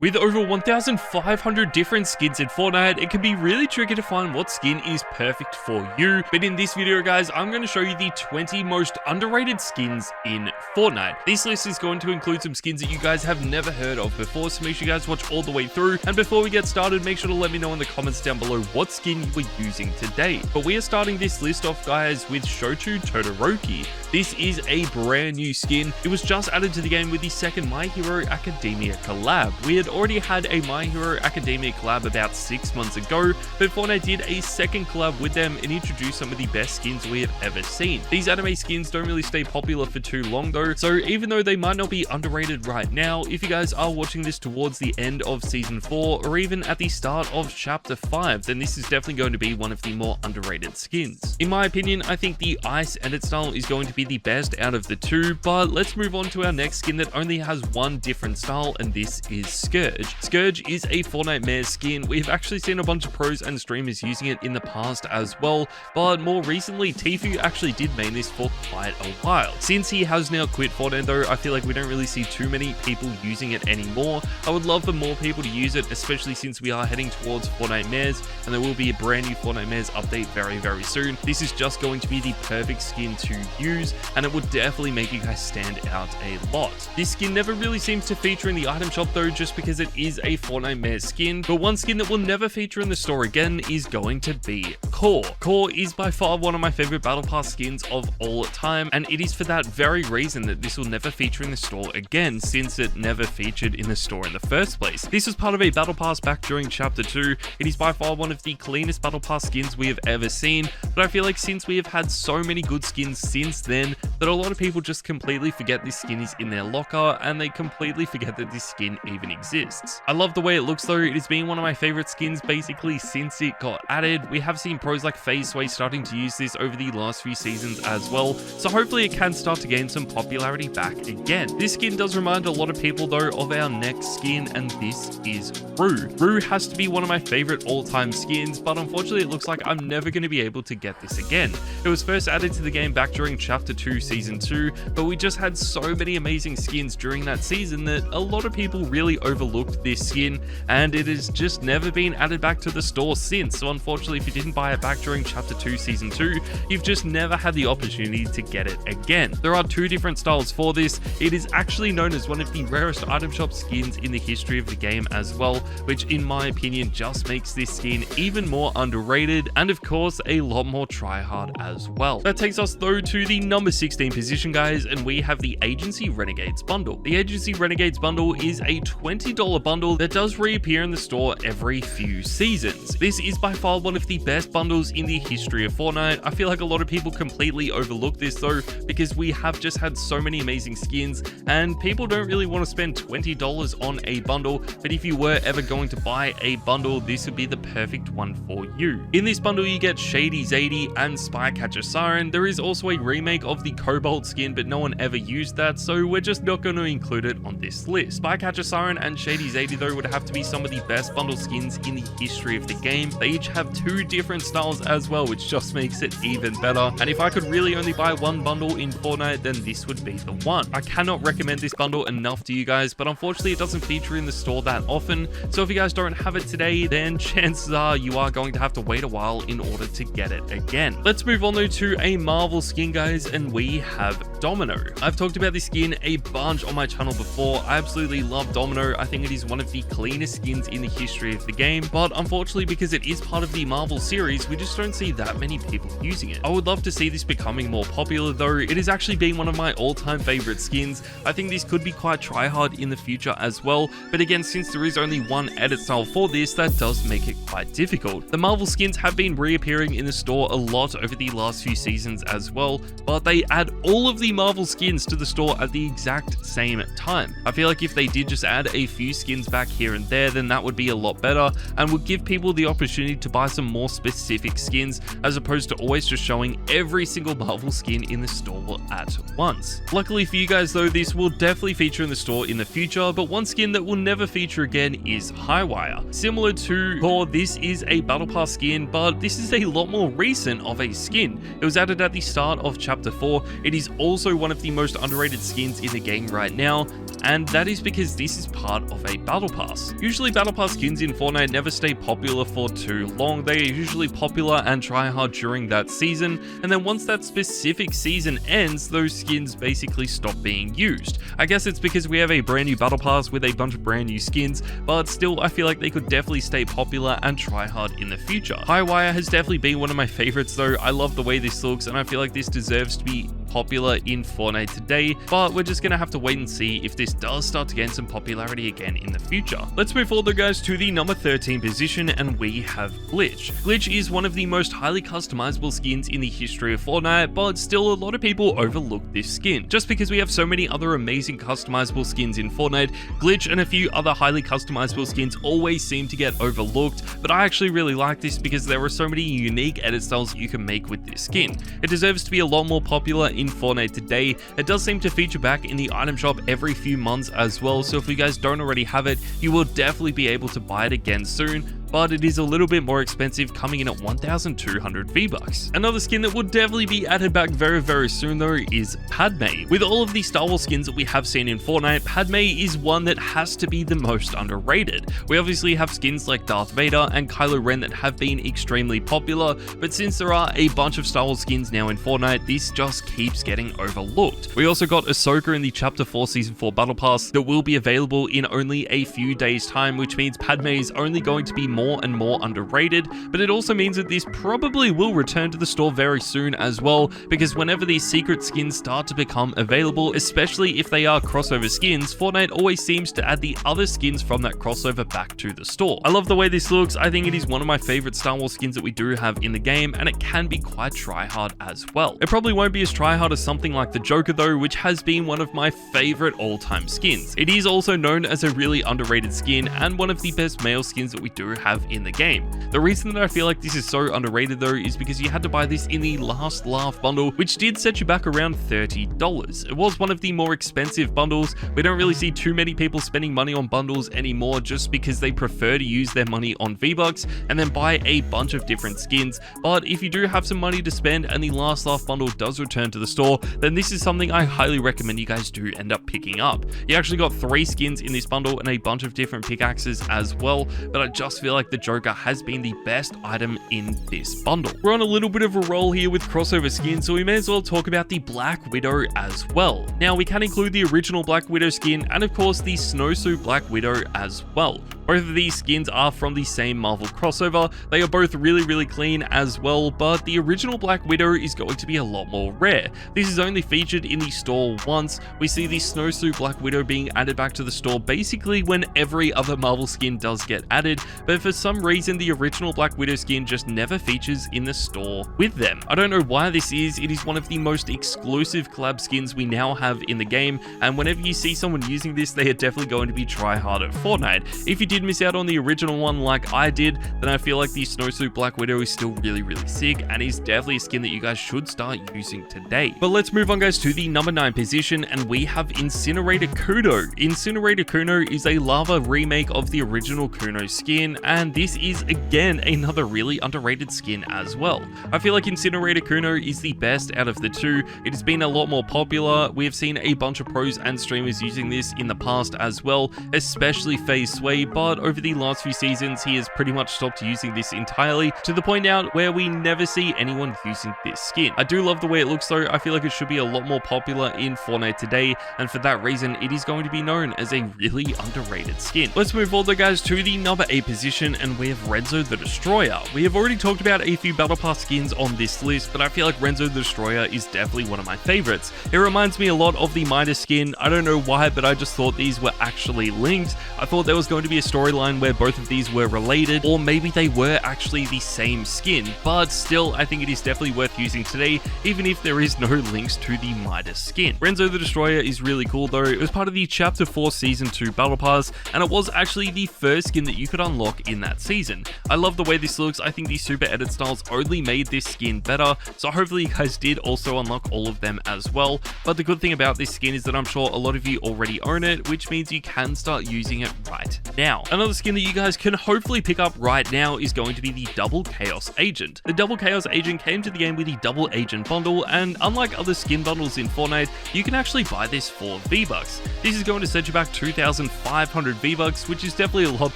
With over 1,500 different skins in Fortnite, it can be really tricky to find what skin is perfect for you. But in this video, guys, I'm going to show you the 20 most underrated skins in Fortnite. This list is going to include some skins that you guys have never heard of before, so make sure you guys watch all the way through. And before we get started, make sure to let me know in the comments down below what skin you were using today. But we are starting this list off, guys, with Shochu Todoroki. This is a brand new skin. It was just added to the game with the second My Hero Academia collab. We had already had a My Hero Academia collab about 6 months ago, but Fortnite did a second collab with them and introduced some of the best skins we have ever seen. These anime skins don't really stay popular for too long though, so even though they might not be underrated right now, if you guys are watching this towards the end of Season 4 or even at the start of Chapter 5, then this is definitely going to be one of the more underrated skins. In my opinion, I think the Ice edit style is going to be the best out of the two, but let's move on to our next skin that only has one different style, and this is Scourge. Scourge is a Fortnite Mayor's skin. We've actually seen a bunch of pros and streamers using it in the past as well, but more recently, Tfue actually did main this for quite a while. Since he has now quit Fortnite though, I feel like we don't really see too many people using it anymore. I would love for more people to use it, especially since we are heading towards Fortnite Mayor's, and there will be a brand new Fortnite Mayor's update very soon. This is just going to be the perfect skin to use, and it would definitely make you guys stand out a lot. This skin never really seems to feature in the item shop though, just because it is a Fortnite Mayor's skin, but one skin that will never feature in the store again is going to be Core. Core is by far one of my favorite Battle Pass skins of all time, and it is for that very reason that this will never feature in the store again, since it never featured in the store in the first place. This was part of a Battle Pass back during Chapter 2. It is by far one of the cleanest Battle Pass skins we have ever seen, but I feel like since we have had so many good skins since then, that a lot of people just completely forget this skin is in their locker, and they completely forget that this skin even exists. I love the way it looks though. It has been one of my favorite skins basically since it got added. We have seen pros like FaZe starting to use this over the last few seasons as well, so hopefully it can start to gain some popularity back again. This skin does remind a lot of people though of our next skin, and this is Rue. Rue has to be one of my favorite all-time skins, but unfortunately it looks like I'm never going to be able to get this again. It was first added to the game back during Chapter 2 Season 2, but we just had so many amazing skins during that season that a lot of people really overlooked this skin, and it has just never been added back to the store since. So unfortunately, if you didn't buy it back during Chapter 2 Season 2, you've just never had the opportunity to get it again. There are two different styles for this. It is actually known as one of the rarest item shop skins in the history of the game as well, which in my opinion just makes this skin even more underrated, and of course a lot more tryhard as well. That takes us though to the number 16 position, guys, and we have the Agency Renegades bundle. The Agency Renegades bundle is a $20 bundle that does reappear in the store every few seasons. This is by far one of the best bundles in the history of Fortnite. I feel like a lot of people completely overlook this though, because we have just had so many amazing skins, and people don't really want to spend $20 on a bundle, but if you were ever going to buy a bundle, this would be the perfect one for you. In this bundle, you get Shady Zadie and Spycatcher Siren. There is also a remake of the Cobalt skin, but no one ever used that, so we're just not going to include it on this list. Spycatcher Siren and Shady Zadie though would have to be some of the best bundle skins in the history of the game. They each have two different styles as well, which just makes it even better. And if I could really only buy one bundle in Fortnite, then this would be the one. I cannot recommend this bundle enough to you guys, but unfortunately it doesn't feature in the store that often. So if you guys don't have it today, then chances are you are going to have to wait a while in order to get it again. Let's move on though to a Marvel skin, guys, and we have Domino. I've talked about this skin a bunch on my channel before. I absolutely love Domino. I think it is one of the cleanest skins in the history of the game, but unfortunately because it is part of the Marvel series, we just don't see that many people using it. I would love to see this becoming more popular though. It has actually been one of my all-time favorite skins. I think this could be quite tryhard in the future as well, but again, since there is only one edit style for this, that does make it quite difficult. The Marvel skins have been reappearing in the store a lot over the last few seasons as well, but they add all of the Marvel skins to the store at the exact same time. I feel like if they did just add a few skins back here and there, then that would be a lot better and would give people the opportunity to buy some more specific skins, as opposed to always just showing every single Marvel skin in the store at once. Luckily for you guys though, this will definitely feature in the store in the future, but one skin that will never feature again is Highwire. Similar to Core, this is a Battle Pass skin, but this is a lot more recent of a skin. It was added at the start of Chapter 4. It is also one of the most underrated skins in the game right now. and that is because this is part of a battle pass. Usually battle pass skins in Fortnite never stay popular for too long. They are usually popular and try hard during that season, and then once that specific season ends, those skins basically stop being used. I guess it's because we have a brand new battle pass with a bunch of brand new skins, but still I feel like they could definitely stay popular and try hard in the future. Highwire has definitely been one of my favorites though. I love the way this looks, and I feel like this deserves to be popular in Fortnite today, but we're just gonna have to wait and see if this does start to gain some popularity again in the future. Let's move forward though, guys, to the number 13 position, and we have Glitch. Glitch is one of the most highly customizable skins in the history of Fortnite, but still a lot of people overlook this skin. Just because we have so many other amazing customizable skins in Fortnite, Glitch and a few other highly customizable skins always seem to get overlooked, but I actually really like this because there are so many unique edit styles you can make with this skin. It deserves to be a lot more popular in Fortnite today. It does seem to feature back in the item shop every few months as well, so if you guys don't already have it, you will definitely be able to buy it again soon, but it is a little bit more expensive, coming in at 1,200 V-Bucks. Another skin that will definitely be added back very soon though is Padme. With all of the Star Wars skins that we have seen in Fortnite, Padme is one that has to be the most underrated. We obviously have skins like Darth Vader and Kylo Ren that have been extremely popular, but since there are a bunch of Star Wars skins now in Fortnite, this just keeps getting overlooked. We also got Ahsoka in the Chapter 4 Season 4 Battle Pass that will be available in only a few days time, which means Padme is only going to be more and more underrated, but it also means that this probably will return to the store very soon as well, because whenever these secret skins start to become available, especially if they are crossover skins, Fortnite always seems to add the other skins from that crossover back to the store. I love the way this looks. I think it is one of my favorite Star Wars skins that we do have in the game, and it can be quite tryhard as well. It probably won't be as tryhard as something like the Joker though, which has been one of my favorite all-time skins. It is also known as a really underrated skin and one of the best male skins that we do have in the game. The reason that I feel like this is so underrated though is because you had to buy this in the Last Laugh bundle, which did set you back around $30. It was one of the more expensive bundles. We don't really see too many people spending money on bundles anymore just because they prefer to use their money on V-Bucks and then buy a bunch of different skins. But if you do have some money to spend and the Last Laugh bundle does return to the store, then this is something I highly recommend you guys do end up picking up. You actually got 3 skins in this bundle and a bunch of different pickaxes as well, but I just feel like the Joker has been the best item in this bundle. We're on a little bit of a roll here with crossover skins, so we may as well talk about the Black Widow as well. Now, we can include the original Black Widow skin and of course the Snowsuit Black Widow as well. Both of these skins are from the same Marvel crossover. They are both really clean as well, but the original Black Widow is going to be a lot more rare. This is only featured in the store once. We see the Snowsuit Black Widow being added back to the store basically when every other Marvel skin does get added, but for some reason the original Black Widow skin just never features in the store with them. I don't know why this is. It is one of the most exclusive collab skins we now have in the game, and whenever you see someone using this, they are definitely going to be try-hard at Fortnite. If you did miss out on the original one like I did, then I feel like the Snowsuit Black Widow is still really sick and is definitely a skin that you guys should start using today. But let's move on, guys, to the number 9 position, and we have Incinerator Kuno. Incinerator Kuno is a lava remake of the original Kuno skin, and this is again another really underrated skin as well. I feel like Incinerator Kuno is the best out of the two. It has been a lot more popular. We have seen a bunch of pros and streamers using this in the past as well, especially FaZe Sway, but over the last few seasons he has pretty much stopped using this entirely, to the point now where we never see anyone using this skin. I do love the way it looks though. I feel like it should be a lot more popular in Fortnite today, and for that reason it is going to be known as a really underrated skin. Let's move forward though, guys, to the number 8 position, and we have Renzo the Destroyer. We have already talked about a few Battle Pass skins on this list, but I feel like Renzo the Destroyer is definitely one of my favorites. It reminds me a lot of the Midas skin. I don't know why, but I just thought these were actually linked. I thought there was going to be a storyline where both of these were related, or maybe they were actually the same skin, but still I think it is definitely worth using today, even if there is no links to the Midas skin. Renzo the Destroyer is really cool though. It was part of the Chapter 4 Season 2 Battle Pass, and it was actually the first skin that you could unlock in that season. I love the way this looks. I think the super edit styles only made this skin better, so hopefully you guys did also unlock all of them as well. But the good thing about this skin is that I'm sure a lot of you already own it, which means you can start using it right now. Another skin that you guys can hopefully pick up right now is going to be the Double Chaos Agent. The Double Chaos Agent came to the game with the Double Agent bundle, and unlike other skin bundles in Fortnite, you can actually buy this for V-Bucks. This is going to set you back 2,500 V-Bucks, which is definitely a lot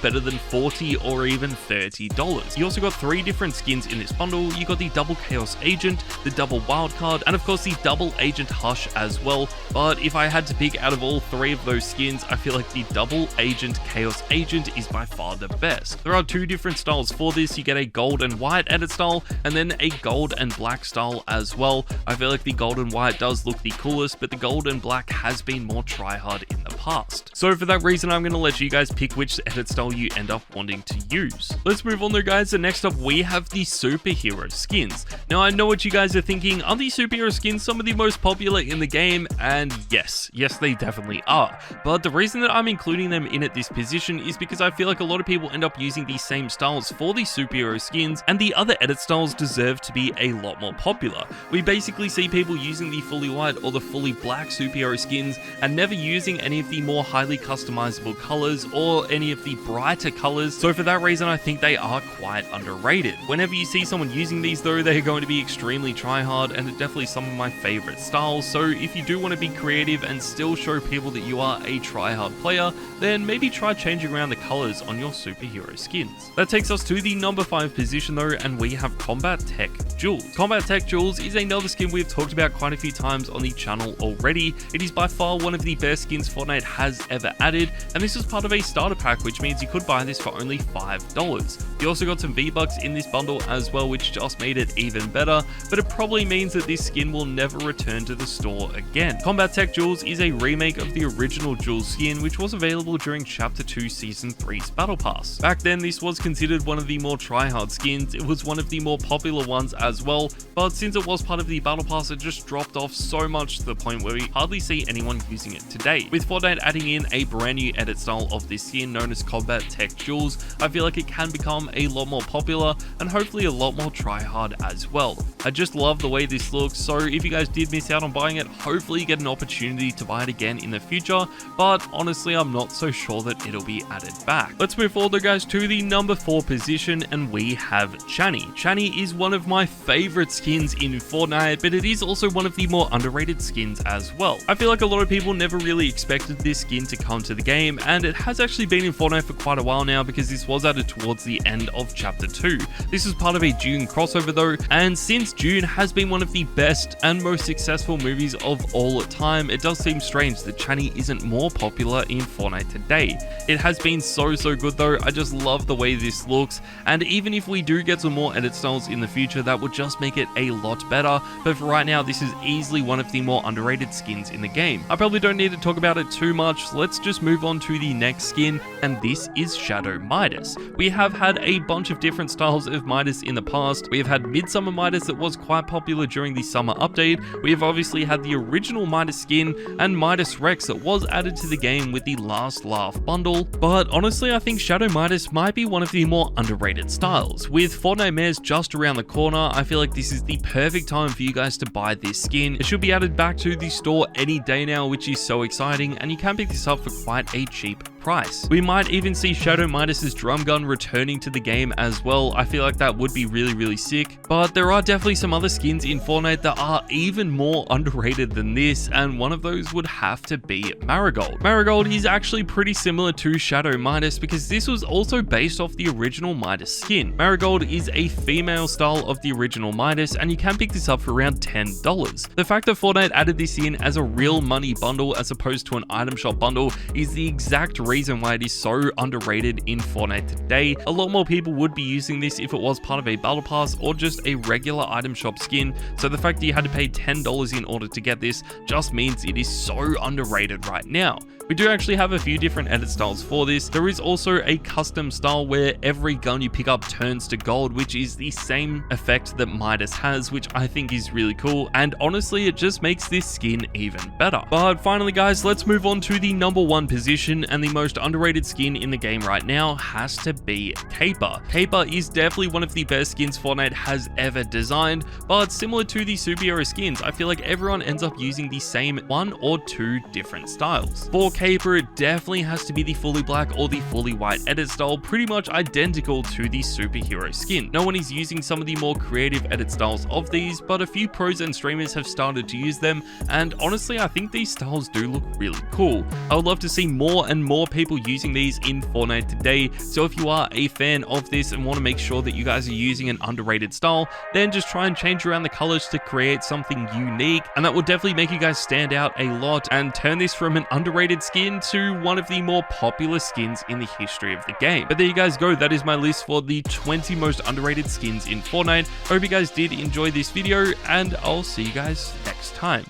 better than $40 or even $30. You also got 3 different skins in this bundle. You got the Double Chaos Agent, the Double Wildcard, and of course the Double Agent Hush as well. But if I had to pick out of all 3 of those skins, I feel like the Double Agent Chaos Agent is by far the best. There are 2 different styles for this. You get a gold and white edit style, and then a gold and black style as well. I feel like the gold and white does look the coolest, but the gold and black has been more tryhard in the past. So for that reason, I'm going to let you guys pick which edit style you end up wanting to use. Let's move on though, guys. So next up, we have the superhero skins. Now, I know what you guys are thinking. Are these superhero skins some of the most popular in the game? And yes, they definitely are. But the reason that I'm including them in at this position is because I feel like a lot of people end up using these same styles for the superhero skins, and the other edit styles deserve to be a lot more popular. We basically see people using the fully white or the fully black superhero skins and never using any of the more highly customizable colors or any of the brighter colors. So for that reason, I think they are quite underrated. Whenever you see someone using these though, they're going to be extremely tryhard, and definitely some of my favorite styles. So if you do want to be creative and still show people that you are a tryhard player, then maybe try changing around the colors on your superhero skins. That takes us to the number 5 position though, and we have Combat Tech Jewels. Combat Tech Jewels is another skin we've talked about quite a few times on the channel already. It is by far one of the best skins Fortnite has ever added, and this is part of a starter pack, which means you could buy this for only $5. You also got some V-Bucks in this bundle as well, which just made it even better, but it probably means that this skin will never return to the store again. Combat Tech Jewels is a remake of the original Jewels skin, which was available during Chapter 2 Season 3's Battle Pass. Back then, this was considered one of the more tryhard skins. It was one of the more popular ones as well, but since it was part of the Battle Pass, it just dropped off so much to the point where we hardly see anyone using it today. With Fortnite adding in a brand new edit style of this skin known as Combat Tech Jewels, I feel like it can become a lot more popular and hopefully a lot more tryhard as well. I just love the way this looks, so if you guys did miss out on buying it, hopefully you get an opportunity to buy it again in the future, but honestly I'm not so sure that it'll be added back. Let's move forward though, guys, to the number 4 position, and we have Chani. Chani is one of my favorite skins in Fortnite, but it is also one of the more underrated skins as well. I feel like a lot of people never really expected this skin to come to the game, and it has actually been in Fortnite for quite a while now because this was added towards the end of Chapter 2. This is part of a June crossover though, and since June has been one of the best and most successful movies of all time, it does seem strange that Chani isn't more popular in Fortnite today. It has been so good though. I just love the way this looks, and even if we do get some more edit styles in the future, that would just make it a lot better. But for right now, this is easily one of the more underrated skins in the game. I probably don't need to talk about it too much. Let's just move on to the next skin, and this is Shadow Midas. We have had a bunch of different styles of Midas in the past. We have had Midsummer Midas that was quite popular during the summer update. We have obviously had the original Midas skin and Midas Rex that was added to the game with the Last Laugh bundle. But honestly, I think Shadow Midas might be one of the more underrated styles. With Fortnite Mares just around the corner, I feel like this is the perfect time for you guys to buy this skin. It should be added back to the store any day now, which is so exciting, and you can pick this up for quite a cheap price. We might even see Shadow Midas's drum gun returning to the game as well. I feel like that would be really sick. But there are definitely some other skins in Fortnite that are even more underrated than this, and one of those would have to be Marigold. Marigold is actually pretty similar to Shadow Midas because this was also based off the original Midas skin. Marigold is a female style of the original Midas, and you can pick this up for around $10. The fact that Fortnite added this in as a real money bundle as opposed to an item shop bundle is the exact reason why it is so underrated in Fortnite today. A lot more people would be using this if it was part of a battle pass or just a regular item shop skin, so the fact that you had to pay $10 in order to get this just means it is so underrated right now. We do actually have a few different edit styles for this. There is also a custom style where every gun you pick up turns to gold, which is the same effect that Midas has, which I think is really cool, and honestly it just makes this skin even better. But finally guys, let's move on to the number 1 position, and the most underrated skin in the game right now has to be Caper. Caper is definitely one of the best skins Fortnite has ever designed, but similar to the superhero skins, I feel like everyone ends up using the same 1 or 2 different styles. For caper, it definitely has to be the fully black or the fully white edit style, pretty much identical to the superhero skin. No one is using some of the more creative edit styles of these, but a few pros and streamers have started to use them, and honestly I think these styles do look really cool. I would love to see more and more people using these in Fortnite today, so if you are a fan of this and want to make sure that you guys are using an underrated style, then just try and change around the colors to create something unique, and that will definitely make you guys stand out a lot and turn this from an underrated skin to one of the more popular skins in the history of the game. But there you guys go, that is my list for the 20 most underrated skins in Fortnite. I hope you guys did enjoy this video, and I'll see you guys next time.